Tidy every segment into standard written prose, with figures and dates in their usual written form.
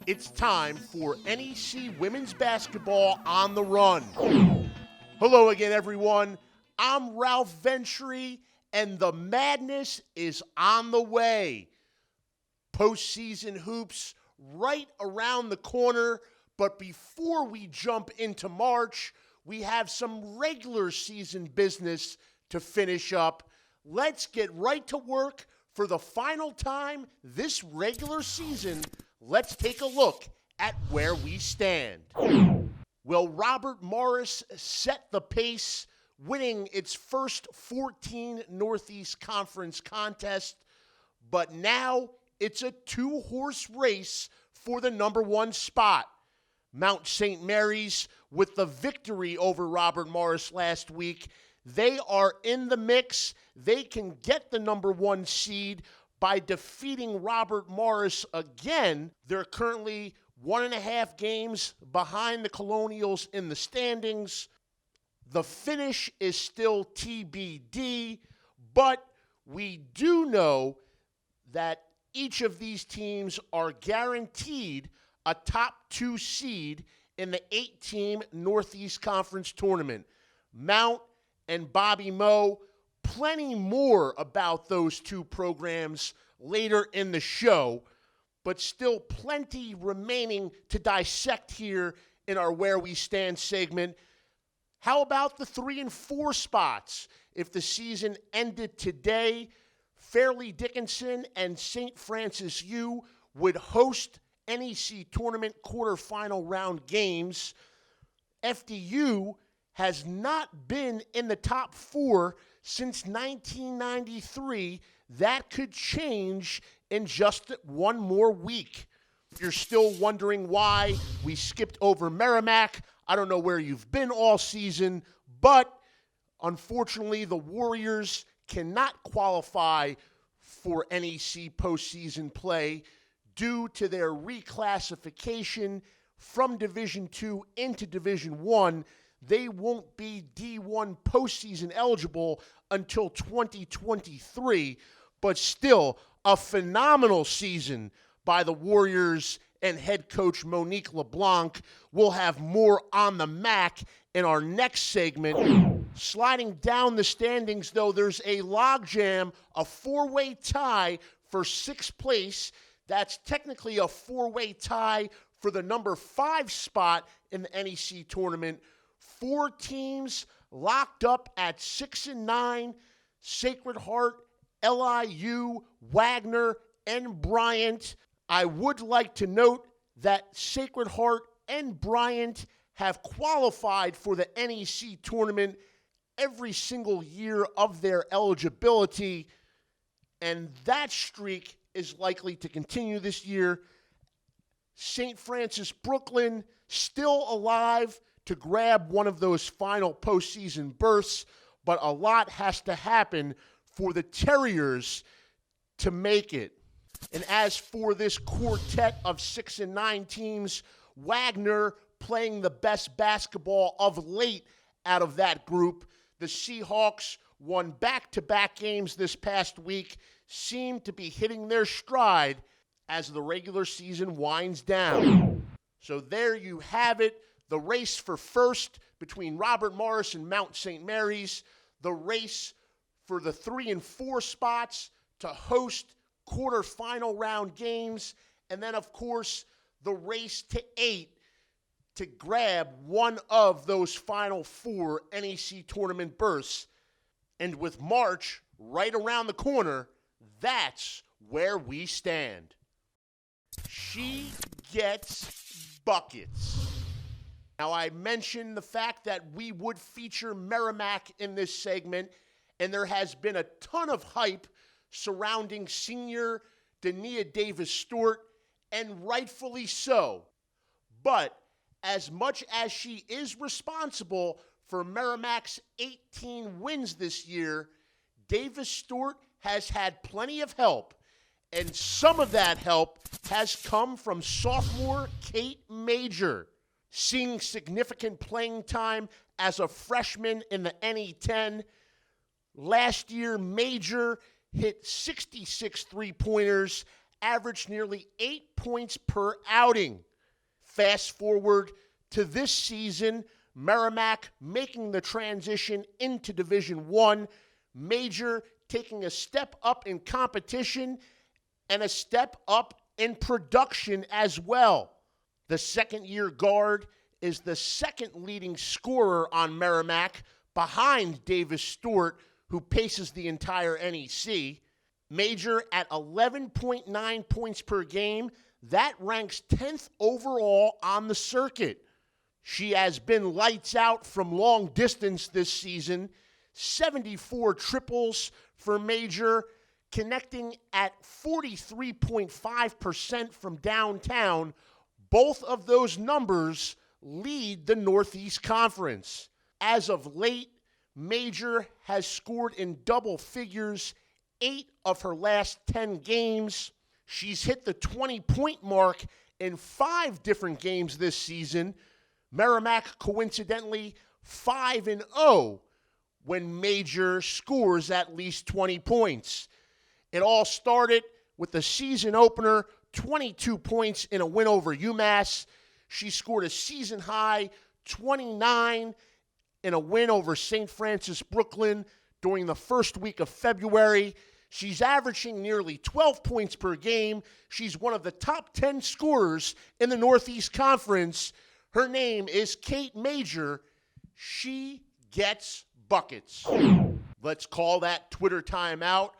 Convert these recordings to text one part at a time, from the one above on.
It's time for NEC Women's Basketball on the Run. Hello again, everyone. I'm Ralph Ventre, and the madness is on the way. Postseason hoops right around the corner, but before we jump into March, we have some regular season business to finish up. Let's get right to work for the final time this regular season. Let's take a look at where we stand. Well, Robert Morris set the pace, winning its first 14 Northeast Conference contest, but now it's a two-horse race for the number one spot. Mount St. Mary's, with the victory over Robert Morris last week, they are in the mix. They can get the number one seed by defeating Robert Morris again. They're currently 1.5 games behind the Colonials in the standings. The finish is still TBD, but we do know that each of these teams are guaranteed a top 2 seed in the 8-team Northeast Conference tournament. Mount and Bobby Moe, plenty more about those two programs later in the show, but still plenty remaining to dissect here in our Where We Stand segment. How about the 3 and 4 spots? If the season ended today, Fairleigh Dickinson and St. Francis U would host NEC tournament quarterfinal round games. FDU has not been in the top 4 since 1993. That could change in just one more week. If you're still wondering why we skipped over Merrimack, I don't know where you've been all season, but unfortunately the Warriors cannot qualify for NEC postseason play due to their reclassification from Division II into Division I. They won't be D1 postseason eligible until 2023, but still a phenomenal season by the Warriors and head coach Monique LeBlanc. We'll have more on the MAC in our next segment. Sliding down the standings, though, there's a logjam, a 4-way tie for 6th place. That's technically a 4-way tie for the number 5 spot in the NEC tournament. 4 teams locked up at 6 and 9, Sacred Heart, LIU, Wagner, and Bryant. I would like to note that Sacred Heart and Bryant have qualified for the NEC tournament every single year of their eligibility, and that streak is likely to continue this year. St. Francis Brooklyn still alive to grab one of those final postseason berths, but a lot has to happen for the Terriers to make it. And as for this quartet of 6 and 9 teams, Wagner playing the best basketball of late out of that group. The Seahawks won back-to-back games this past week, seem to be hitting their stride as the regular season winds down. So there you have it. The race for first between Robert Morris and Mount St. Mary's. The race for the 3 and 4 spots to host quarterfinal round games. And then, of course, the race to 8 to grab one of those final 4 NEC tournament berths. And with March right around the corner, that's where we stand. She gets buckets. Now, I mentioned the fact that we would feature Merrimack in this segment, and there has been a ton of hype surrounding senior Dania Davis-Stewart, and rightfully so. But as much as she is responsible for Merrimack's 18 wins this year, Davis-Stewart has had plenty of help, and some of that help has come from sophomore Kate Major, seeing significant playing time as a freshman in the NE10. Last year, Major hit 66 three-pointers averaged nearly 8 points per outing. Fast forward to this season, Merrimack making the transition into Division I, Major taking a step up in competition and a step up in production as well. The second-year guard is the second leading scorer on Merrimack behind Davis Stewart, who paces the entire NEC. Major at 11.9 points per game. That ranks 10th overall on the circuit. She has been lights out from long distance this season. 74 triples for Major, connecting at 43.5% from downtown. Both of those numbers lead the Northeast Conference. As of late, Major has scored in double figures 8 of her last 10 games. She's hit the 20-point mark in 5 different games this season. Merrimack, coincidentally, 5-0 when Major scores at least 20 points. It all started with the season opener, 22 points in a win over UMass. She scored a season-high 29 in a win over St. Francis Brooklyn during the first week of February. She's averaging nearly 12 points per game. She's one of the top 10 scorers in the Northeast Conference. Her name is Kate Major. She gets buckets. Let's call that Twitter timeout.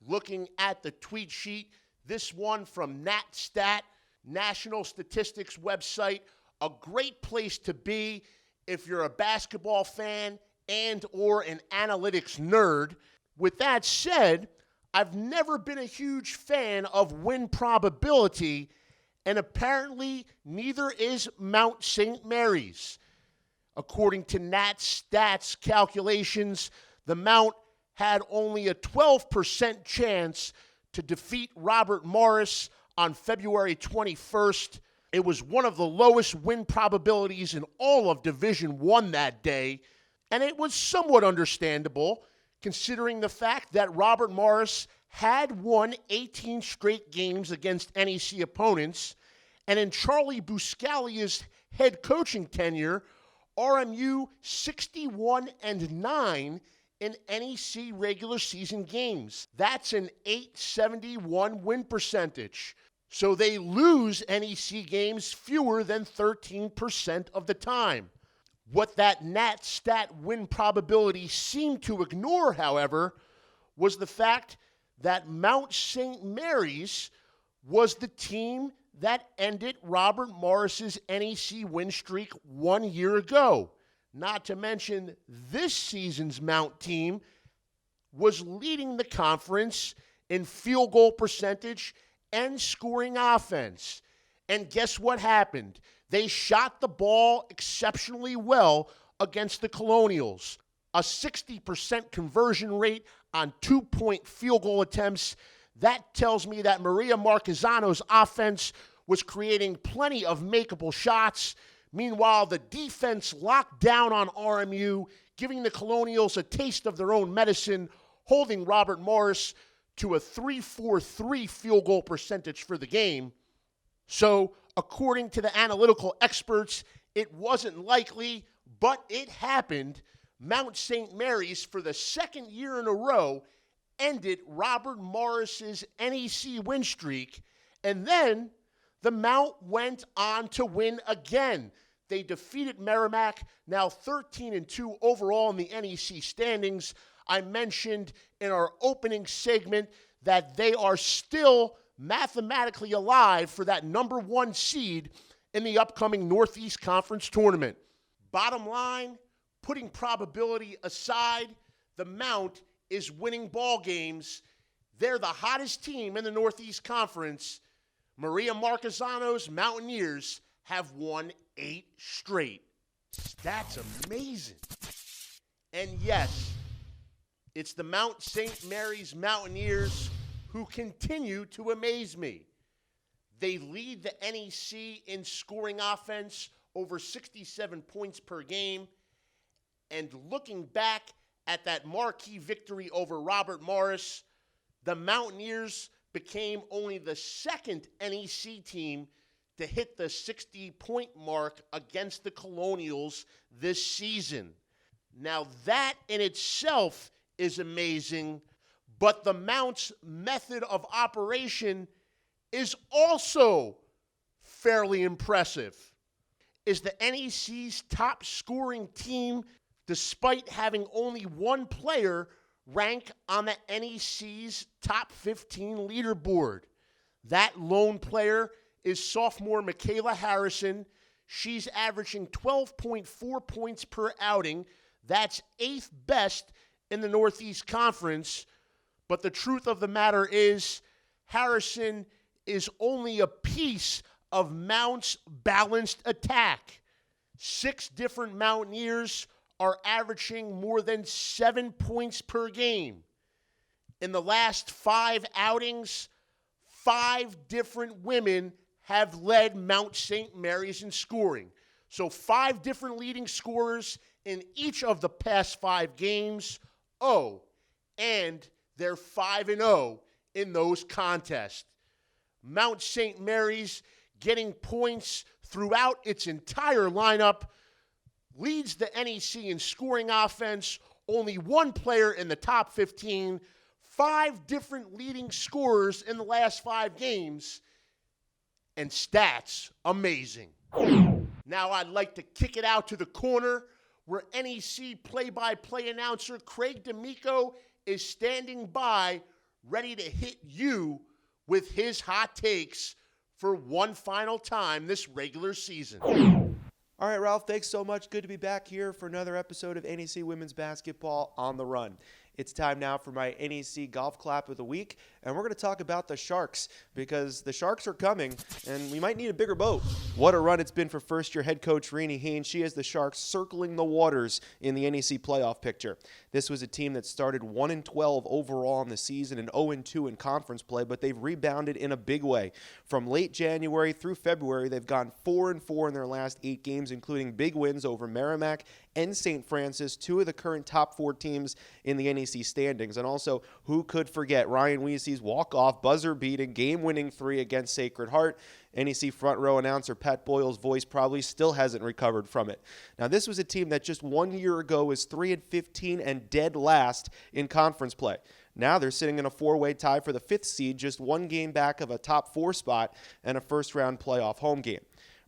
Looking at the tweet sheet, this one from NatStat, National Statistics website, a great place to be if you're a basketball fan and or an analytics nerd. With that said, I've never been a huge fan of win probability, and apparently neither is Mount St. Mary's. According to NatStat's calculations, the Mount had only a 12% chance to defeat Robert Morris on February 21st. It was one of the lowest win probabilities in all of Division I that day, and it was somewhat understandable considering the fact that Robert Morris had won 18 straight games against NEC opponents, and in Charlie Buscalia's head coaching tenure, RMU 61-9 in NEC regular season games. That's an .871 win percentage. So they lose NEC games fewer than 13% of the time. What that NatStat win probability seemed to ignore, however, was the fact that Mount St. Mary's was the team that ended Robert Morris's NEC win streak 1 year ago. Not to mention, this season's Mount team was leading the conference in field goal percentage and scoring offense. And guess what happened? They shot the ball exceptionally well against the Colonials. A 60% conversion rate on 2-point field goal attempts. That tells me that Maria Marquezano's offense was creating plenty of makeable shots. Meanwhile, the defense locked down on RMU, giving the Colonials a taste of their own medicine, holding Robert Morris to a .343 field goal percentage for the game. So, according to the analytical experts, it wasn't likely, but it happened. Mount St. Mary's, for the second year in a row, ended Robert Morris's NEC win streak, and then the Mount went on to win again. They defeated Merrimack, now 13-2 overall in the NEC standings. I mentioned in our opening segment that they are still mathematically alive for that number 1 seed in the upcoming Northeast Conference tournament. Bottom line, putting probability aside, the Mount is winning ball games. They're the hottest team in the Northeast Conference. Maria Marquezano's Mountaineers have won 8 straight. That's amazing. And yes, it's the Mount St. Mary's Mountaineers who continue to amaze me. They lead the NEC in scoring offense, over 67 points per game. And looking back at that marquee victory over Robert Morris, the Mountaineers became only the second NEC team to hit the 60-point mark against the Colonials this season. Now, that in itself is amazing, but the Mounts' method of operation is also fairly impressive. Is the NEC's top scoring team, despite having only one player rank on the NEC's top 15 leaderboard. That lone player is sophomore Michaela Harrison. She's averaging 12.4 points per outing. That's 8th best in the Northeast Conference. But the truth of the matter is, Harrison is only a piece of Mount's balanced attack. 6 different Mountaineers are averaging more than 7 points per game. In the last 5 outings, 5 different women have led Mount St. Mary's in scoring. So 5 different leading scorers in each of the past 5 games. Oh, and they're 5-0 in those contests. Mount St. Mary's getting points throughout its entire lineup, leads the NEC in scoring offense, only one player in the top 15, 5 different leading scorers in the last 5 games, and stats amazing. Now I'd like to kick it out to the corner where NEC play-by-play announcer Craig DAmico is standing by, ready to hit you with his hot takes for one final time this regular season. All right, Ralph, thanks so much. Good to be back here for another episode of NEC Women's Basketball on the Run. It's time now for my NEC Golf Clap of the Week, and we're going to talk about the Sharks because the Sharks are coming, and we might need a bigger boat. What a run it's been for first-year head coach Renee Haynes. She has the Sharks circling the waters in the NEC playoff picture. This was a team that started 1-12 overall in the season and 0-2 in conference play, but they've rebounded in a big way. From late January through February, they've gone 4-4 in their last 8 games, including big wins over Merrimack and St. Francis, 2 of the current top 4 teams in the NEC standings. And also, who could forget Ryan Weesey's walk-off, buzzer-beating, game-winning 3 against Sacred Heart. NEC front row announcer Pat Boyle's voice probably still hasn't recovered from it. Now, this was a team that just 1 year ago was 3-15 and dead last in conference play. Now they're sitting in a 4-way tie for the 5th seed, just 1 game back of a top 4 spot and a first-round playoff home game.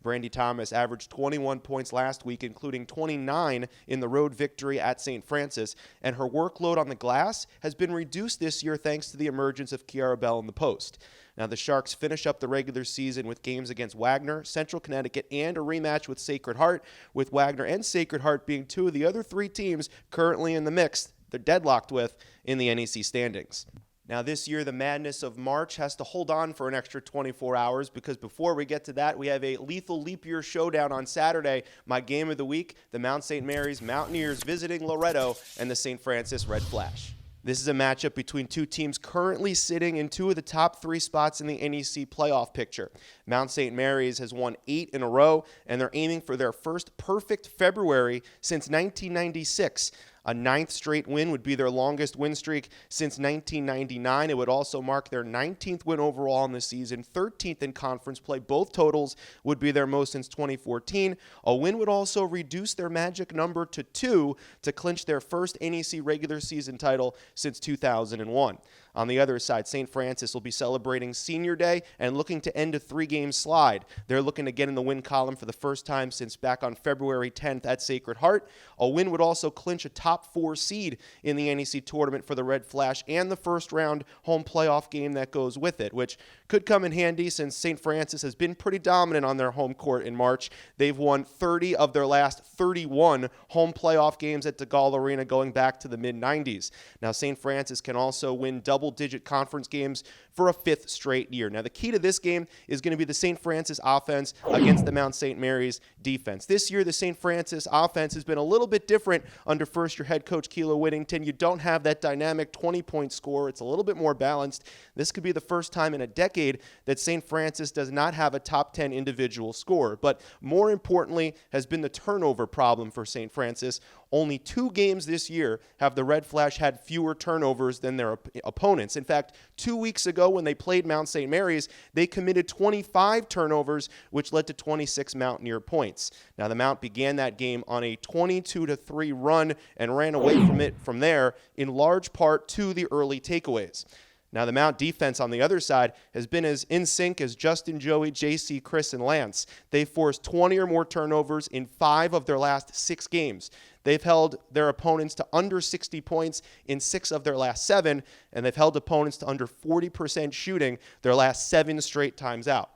Brandy Thomas averaged 21 points last week, including 29 in the road victory at St. Francis, and her workload on the glass has been reduced this year thanks to the emergence of Kiara Bell in the post. Now, the Sharks finish up the regular season with games against Wagner, Central Connecticut, and a rematch with Sacred Heart, with Wagner and Sacred Heart being 2 of the other 3 teams currently in the mix they're deadlocked with in the NEC standings. Now, this year, the madness of March has to hold on for an extra 24 hours because before we get to that, we have a lethal leap year showdown on Saturday. My game of the week, the Mount St. Mary's Mountaineers visiting Loretto and the St. Francis Red Flash. This is a matchup between 2 teams currently sitting in 2 of the top 3 spots in the NEC playoff picture. Mount St. Mary's has won 8 in a row, and they're aiming for their first perfect February since 1996. A 9th straight win would be their longest win streak since 1999. It would also mark their 19th win overall in the season, 13th in conference play. Both totals would be their most since 2014. A win would also reduce their magic number to 2 to clinch their first NEC regular season title since 2001. On the other side, St. Francis will be celebrating Senior Day and looking to end a 3-game slide. They're looking to get in the win column for the first time since back on February 10th at Sacred Heart. A win would also clinch a top 4 seed in the NEC tournament for the Red Flash and the first round home playoff game that goes with it, which could come in handy since St. Francis has been pretty dominant on their home court in March. They've won 30 of their last 31 home playoff games at DeGaulle Arena going back to the mid-90s. Now, St. Francis can also win double-digit conference games for a 5th straight year. Now, the key to this game is going to be the St. Francis offense against the Mount St. Mary's defense. This year, the St. Francis offense has been a little bit different under first-year head coach Keela Whittington. You don't have that dynamic 20-point score. It's a little bit more balanced. This could be the first time in a decade that St. Francis does not have a top 10 individual scorer. But more importantly has been the turnover problem for St. Francis. Only 2 games this year have the Red Flash had fewer turnovers than their opponents. In fact, 2 weeks ago when they played Mount St. Mary's, they committed 25 turnovers, which led to 26 Mountaineer points. Now, the Mount began that game on a 22-3 run and ran away from it from there, in large part to the early takeaways. Now, the Mount defense on the other side has been as in sync as Justin, Joey, JC, Chris, and Lance. They forced 20 or more turnovers in 5 of their last 6 games. They've held their opponents to under 60 points in 6 of their last 7, and they've held opponents to under 40% shooting their last 7 straight times out.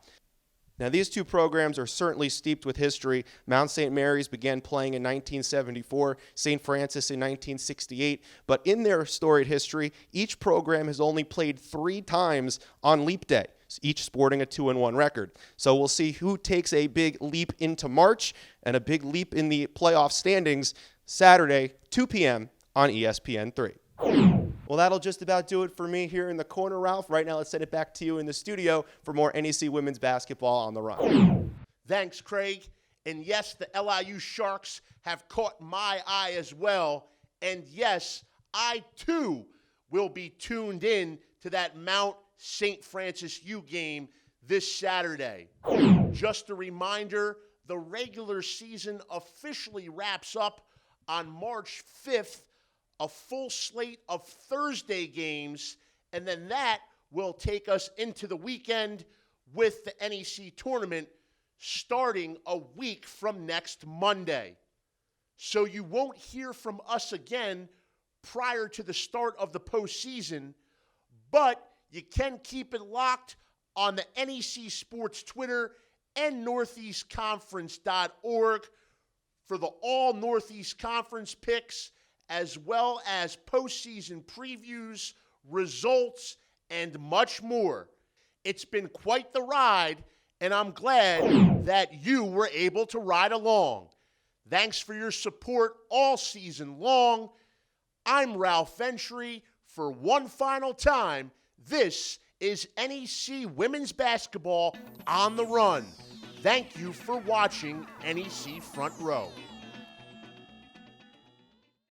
Now, these 2 programs are certainly steeped with history. Mount St. Mary's began playing in 1974, St. Francis in 1968. But in their storied history, each program has only played 3 times on Leap Day, each sporting a 2-1 record. So we'll see who takes a big leap into March and a big leap in the playoff standings Saturday, 2 p.m. on ESPN3. Well, that'll just about do it for me here in the corner, Ralph. Right now, let's send it back to you in the studio for more NEC women's basketball on the run. Thanks, Craig. And yes, the LIU Sharks have caught my eye as well. And yes, I too will be tuned in to that Mount St. Francis U game this Saturday. Just a reminder, the regular season officially wraps up on March 5th. A full slate of Thursday games, and then that will take us into the weekend with the NEC tournament starting a week from next Monday. So you won't hear from us again prior to the start of the postseason, but you can keep it locked on the NEC Sports Twitter and northeastconference.org for the all Northeast Conference picks, as well as postseason previews, results, and much more. It's been quite the ride, and I'm glad that you were able to ride along. Thanks for your support all season long. I'm Ralph Ventre. For one final time, this is NEC Women's Basketball on the Run. Thank you for watching NEC Front Row.